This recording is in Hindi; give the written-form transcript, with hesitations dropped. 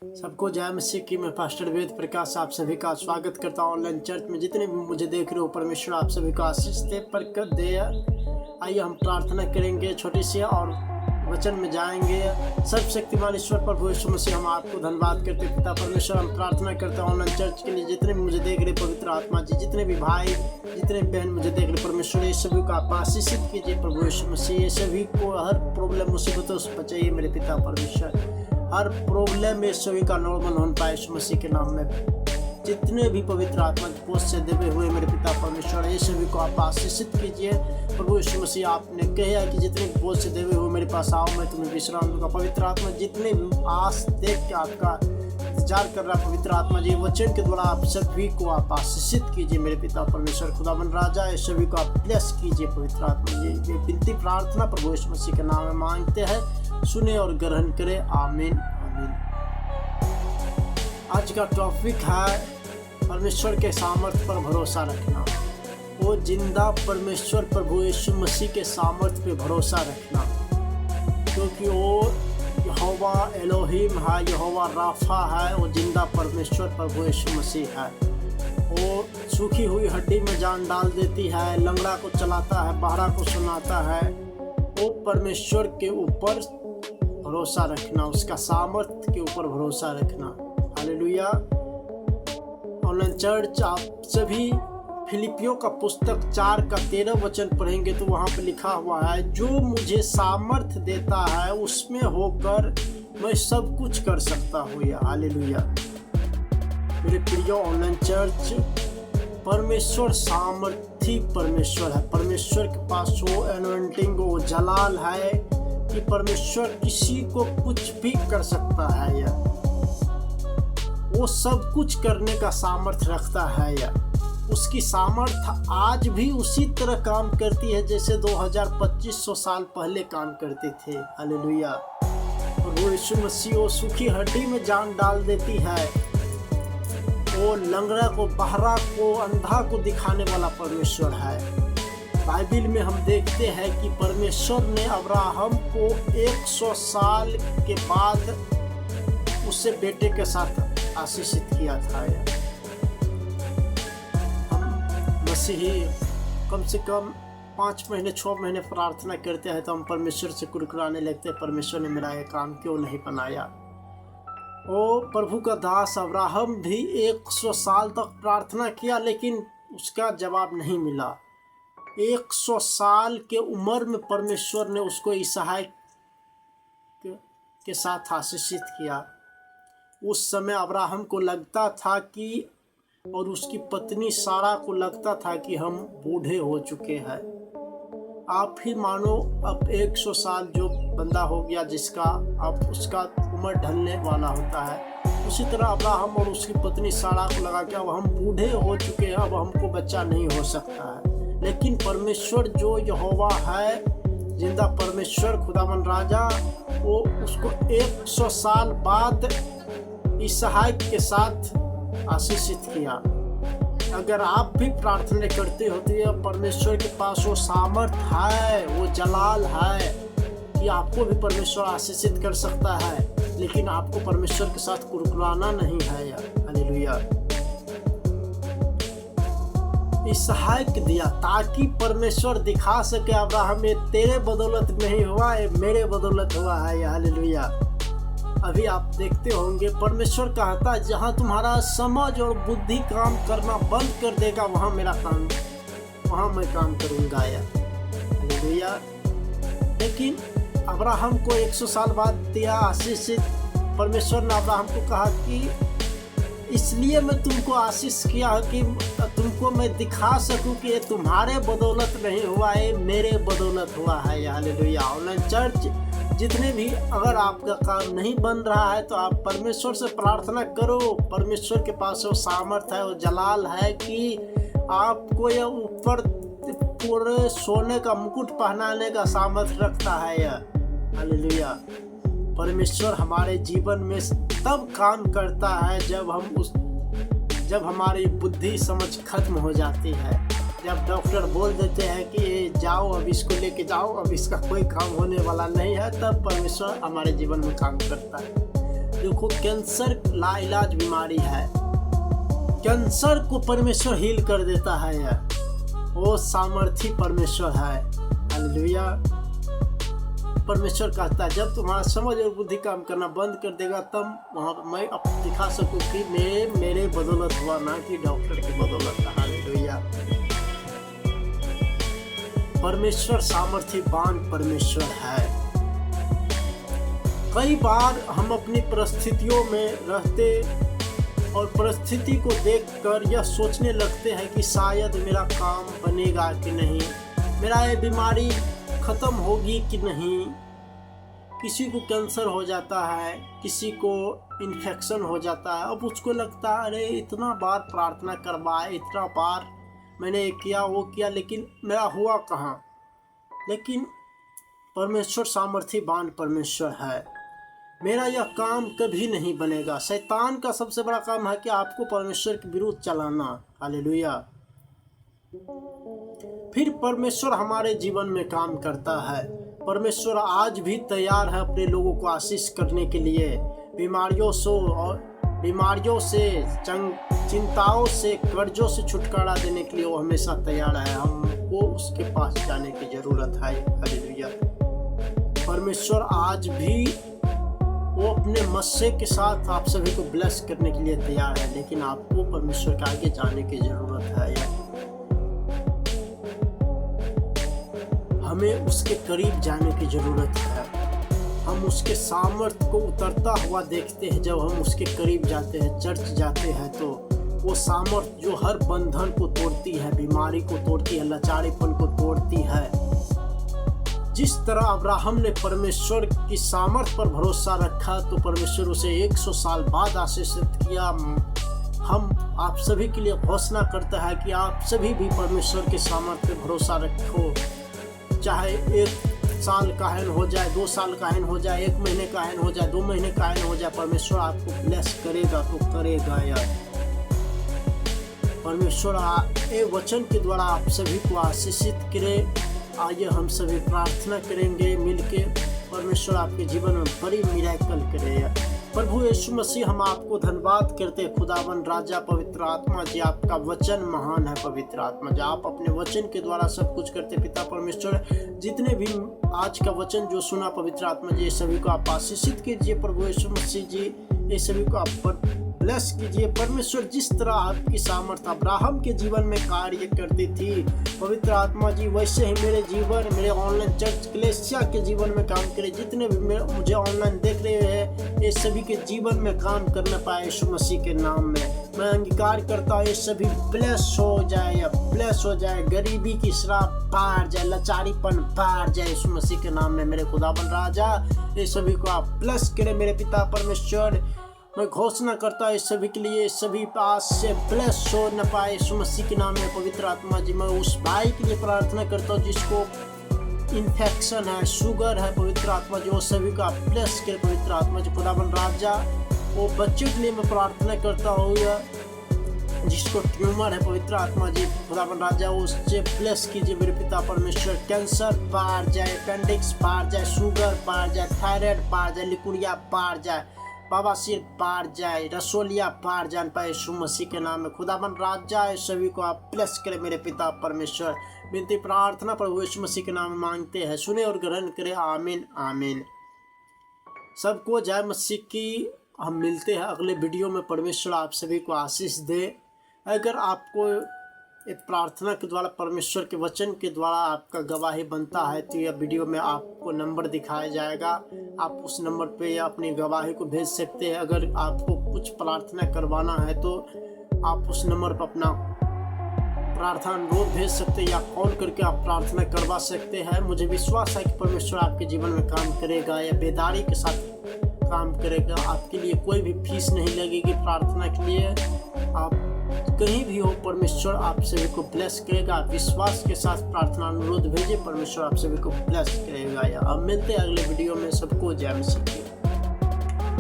सबको जय मसीह की। मैं पास्टर वेद प्रकाश आप सभी का स्वागत करता हूँ ऑनलाइन चर्च में। जितने भी मुझे देख रहे हो, परमेश्वर आप सभी को आशीष दे, बरकत दे। आइए हम प्रार्थना करेंगे छोटी सी और वचन में जाएंगे। सर्वशक्तिमान ईश्वर प्रभु यीशु मसीह, हम आपको धन्यवाद करते पिता परमेश्वर। हम प्रार्थना करते हैं ऑनलाइन चर्च के लिए। जितने भी मुझे देख रहे पवित्र आत्मा जी, जितने भी भाई, जितने भी बहन मुझे देख रहे परमेश्वर, ये सभी को आप आशीषित कीजिए प्रभु यीशु मसीह। ये सभी को हर प्रॉब्लम मुसीबतों से बचाइए मेरे पिता परमेश्वर। हर प्रॉब्लम में सभी का नॉर्मल होने पाए यीशु मसीह के नाम में। जितने भी पवित्र आत्मा की पोष से देवे हुए मेरे पिता परमेश्वर, ये सभी को आप आशीषित कीजिए प्रभु यीशु मसीह। आपने कहा कि जितने भी पोष से देवे हुए मेरे पास आओ, मैं तुम्हें विश्राम दूंगा। पवित्र आत्मा जितने भी आस देख के आपका इंतजार कर रहा पवित्र आत्मा जी, वचन के द्वारा आप सभी को आप आशीषित कीजिए मेरे पिता परमेश्वर। खुदावन राजा, ये सभी को आप ब्लेस कीजिए पवित्र आत्मा जी। ये विनती प्रार्थना प्रभु यीशु मसीह के नाम में मांगते हैं, सुने और ग्रहण करें। आमीन आमीन। आज का टॉपिक है परमेश्वर के सामर्थ्य पर भरोसा रखना। वो जिंदा परमेश्वर प्रभु यीशु मसीह के सामर्थ्य पे भरोसा रखना, क्योंकि वो यहोवा एलोहिम है, यहोवा राफा है। वो जिंदा परमेश्वर प्रभु यीशु मसीह है। वो सूखी हुई हड्डी में जान डाल देती है, लंगड़ा को चलाता है, बहरा को सुनाता है। वो परमेश्वर के ऊपर भरोसा रखना, उसका सामर्थ्य के ऊपर भरोसा रखना। हालेलुया। ऑनलाइन चर्च आप सभी फिलिपियों का पुस्तक 4:13 वचन पढ़ेंगे तो वहाँ पे लिखा हुआ है, जो मुझे सामर्थ्य देता है उसमें होकर मैं सब कुछ कर सकता हूँ। हालेलुया। मेरे प्रिय ऑनलाइन चर्च, परमेश्वर सामर्थी परमेश्वर है। परमेश्वर के पास वो एनोइंटिंग, वो जलाल है कि परमेश्वर किसी को कुछ भी कर सकता है। या वो सब कुछ करने का सामर्थ्य रखता है। या उसकी सामर्थ्य आज भी उसी तरह काम करती है जैसे 2000-2500 साल पहले काम करते थे। हालेलुया। और वो यीशु मसीह वो सूखी हड्डी में जान डाल देती है। वो लंगड़ा को, बहरा को, अंधा को दिखाने वाला परमेश्वर है। बाइबिल में हम देखते हैं कि परमेश्वर ने अब्राहम को 100 साल के बाद उससे बेटे के साथ आशीषित किया था। हम मसीही कम से कम 5 महीने 6 महीने प्रार्थना करते हैं तो हम परमेश्वर से कुरकुराने लगते हैं, परमेश्वर ने मेरा ये काम क्यों नहीं बनाया। ओ प्रभु का दास अब्राहम भी 100 साल तक प्रार्थना किया, लेकिन उसका जवाब नहीं मिला। 100 साल के उम्र में परमेश्वर ने उसको इसहाक के साथ आशीषित किया। उस समय अब्राहम को लगता था कि, और उसकी पत्नी सारा को लगता था कि हम बूढ़े हो चुके हैं। आप ही मानो अब 100 साल जो बंदा हो गया जिसका अब उसका उम्र ढलने वाला होता है, उसी तरह अब्राहम और उसकी पत्नी सारा को लगा कि अब हम बूढ़े हो चुके हैं, अब हमको बच्चा नहीं हो सकता है। लेकिन परमेश्वर जो यहोवा है, जिंदा परमेश्वर खुदावन राजा, वो उसको 100 साल बाद इसहाक के साथ आशीषित किया। अगर आप भी प्रार्थना करते होते हैं, परमेश्वर के पास वो सामर्थ है, वो जलाल है कि आपको भी परमेश्वर आशीषित कर सकता है, लेकिन आपको परमेश्वर के साथ कुरकुराना नहीं है। हालेलुया। इसहाक दिया ताकि परमेश्वर दिखा सके, अब्राहम ये तेरे बदौलत नहीं हुआ, ये मेरे बदौलत हुआ है। हालेलुया। अभी आप देखते होंगे परमेश्वर कहता है, जहाँ तुम्हारा समझ और बुद्धि काम करना बंद कर देगा, वहाँ मेरा काम, वहाँ मैं काम करूँगा। हालेलुया। लेकिन अब्राहम को 100 साल बाद दिया आशीषित। परमेश्वर ने अब्राहम को कहा कि इसलिए मैं तुमको आशीष किया कि तुमको मैं दिखा सकूं कि ये तुम्हारे बदौलत नहीं हुआ, ये मेरे बदौलत हुआ है। हालेलुया। ऑनलाइन चर्च, जितने भी अगर आपका काम नहीं बन रहा है तो आप परमेश्वर से प्रार्थना करो। परमेश्वर के पास वो सामर्थ है, वो जलाल है कि आपको ये ऊपर पूरे सोने का मुकुट पहनाने का सामर्थ रखता है। हालेलुया। परमेश्वर हमारे जीवन में तब काम करता है जब हमारी बुद्धि समझ खत्म हो जाती है। जब डॉक्टर बोल देते हैं कि जाओ, अब इसको लेके जाओ, अब इसका कोई काम होने वाला नहीं है, तब परमेश्वर हमारे जीवन में काम करता है। देखो कैंसर लाइलाज बीमारी है, कैंसर को परमेश्वर हील कर देता है यार, वो सामर्थी परमेश्वर है। हालेलुया। परमेश्वर कहता है जब तुम्हारा समझ और बुद्धि काम करना बंद कर देगा तब वहाँ मैं अब दिखा सकूँ कि मेरे बदौलत हुआ, ना कि डॉक्टर की बदौलत। हालेलुया। परमेश्वर सामर्थ्यवान परमेश्वर है। कई बार हम अपनी परिस्थितियों में रहते और परिस्थिति को देखकर यह सोचने लगते हैं कि शायद मेरा काम बनेगा कि नहीं, मेरा ये बीमारी खत्म होगी कि नहीं। किसी को कैंसर हो जाता है, किसी को इन्फेक्शन हो जाता है, अब उसको लगता है अरे इतना बार प्रार्थना करवाए, इतना बार मैंने किया वो किया, लेकिन मेरा हुआ कहाँ। लेकिन परमेश्वर सामर्थ्यवान परमेश्वर है। मेरा यह काम कभी नहीं बनेगा। शैतान का सबसे बड़ा काम है कि आपको परमेश्वर के विरुद्ध चलाना। हालेलुया। फिर परमेश्वर हमारे जीवन में काम करता है। परमेश्वर आज भी तैयार है अपने लोगों को आशीष करने के लिए। बीमारियों से चिंताओं से, कर्जों से छुटकारा देने के लिए वो हमेशा तैयार है। हमको उसके पास जाने की जरूरत है। हालेलुया। परमेश्वर आज भी वो अपने मस्से के साथ आप सभी को ब्लेस करने के लिए तैयार है, लेकिन आपको परमेश्वर के आगे जाने की जरूरत है। हमें उसके करीब जाने की जरूरत है। हम उसके सामर्थ्य को उतरता हुआ देखते हैं जब हम उसके करीब जाते हैं, चर्च जाते हैं, तो वो सामर्थ्य जो हर बंधन को तोड़ती है, बीमारी को तोड़ती है, लाचारीपन को तोड़ती है। जिस तरह अब्राहम ने परमेश्वर की सामर्थ्य पर भरोसा रखा तो परमेश्वर उसे 100 साल बाद आशीषित किया। हम आप सभी के लिए घोषणा करता है कि आप सभी भी परमेश्वर के सामर्थ्य पर भरोसा रखो। चाहे 1 साल का हैन हो जाए, 2 साल का हैन हो जाए, 1 महीने का हैन हो जाए, 2 महीने का हैन हो जाए, परमेश्वर आपको ब्लेस करेगा तो करेगा यार। परमेश्वर ये वचन के द्वारा आप सभी को आशीषित करे। आइए हम सभी प्रार्थना करेंगे मिलके। परमेश्वर आपके जीवन में बड़ी मिरेकल करे। प्रभु यीशु मसीह, हम आपको धन्यवाद करते हैं खुदावन राजा पवित्र आत्मा जी। आपका वचन महान है पवित्र आत्मा जी। आप अपने वचन के द्वारा सब कुछ करते पिता परमेश्वर। जितने भी आज का वचन जो सुना पवित्र आत्मा जी, सभी को आप आशीषित कीजिए प्रभु यीशु मसीह जी। ये सभी को आप ब्लेस कीजिए परमेश्वर। जिस तरह आपकी सामर्थ्य अब्राहम के जीवन में कार्य करती थी पवित्र आत्मा जी, वैसे ही मेरे जीवन, मेरे ऑनलाइन चर्च कलेसिया के जीवन में काम करे। जितने भी मुझे ऑनलाइन देख रहे हैं, ये सभी के जीवन में काम करना पाए यीशु मसीह के नाम में मैं अंगीकार करता हूँ। ये सभी ब्लेस हो जाए या ब्लेस हो जाए। गरीबी की श्राप बाहर जाए, लाचारीपन बाहर जाए यीशु मसीह के नाम में। मेरे खुदावन राजा, ये सभी को आप ब्लेस करें मेरे पिता परमेश्वर। मैं घोषणा करता हूँ इस सभी के लिए, सभी पास से ब्लेस हो न पाए यीशु मसीह के नाम में पवित्र आत्मा जी। मैं उस भाई के लिए प्रार्थना करता हूँ जिसको इन्फेक्शन है, शुगर है पवित्र आत्मा जी, वो सभी को आप ब्लेस करे पवित्र आत्मा जी। खुदावन राजा, वो बच्चे के लिए मैं प्रार्थना करता हूँ जिसको ट्यूमर है पवित्र आत्मा जी, खुदावन राजा उससे ब्लेस कीजिए मेरे पिता परमेश्वर। कैंसर बाहर जाए, अपेंडिक्स बाहर जाए, शुगर बाहर जाए, थायराइड बाहर जाए, लिकुरिया बाहर जाए, बवासीर बाहर जाए, रसोलिया बाहर जान पाए यीशु मसीह के नाम में। खुदावन राजा, सभी को आप ब्लेस करें मेरे पिता परमेश्वर। विनती प्रार्थना प्रभु यीशु मसीह के नाम में मांगते हैं, सुने और ग्रहण करें। आमीन आमीन। सबको जय मसीह की। हम मिलते हैं अगले वीडियो में। परमेश्वर आप सभी को आशीष दे। अगर आपको एक प्रार्थना के द्वारा, परमेश्वर के वचन के द्वारा आपका गवाही बनता है तो यह वीडियो में आपको नंबर दिखाया जाएगा। आप उस नंबर पे अपनी गवाही को भेज सकते हैं। अगर आपको कुछ प्रार्थना करवाना है तो आप उस नंबर पर अपना प्रार्थना अनुरोध भेज सकते हैं या कॉल करके आप प्रार्थना करवा सकते हैं। मुझे विश्वास है कि परमेश्वर आपके जीवन में काम करेगा या बेदारी के साथ काम करेगा। आपके लिए कोई भी फीस नहीं लगेगी प्रार्थना के लिए। आप कहीं भी हो, परमेश्वर आप सभी को ब्लेस करेगा। आप विश्वास के साथ प्रार्थना अनुरोध भेजिए, परमेश्वर आप सभी को ब्लेस करेगा। या अब मिलते हैं अगले वीडियो में। सबको जय मसीह।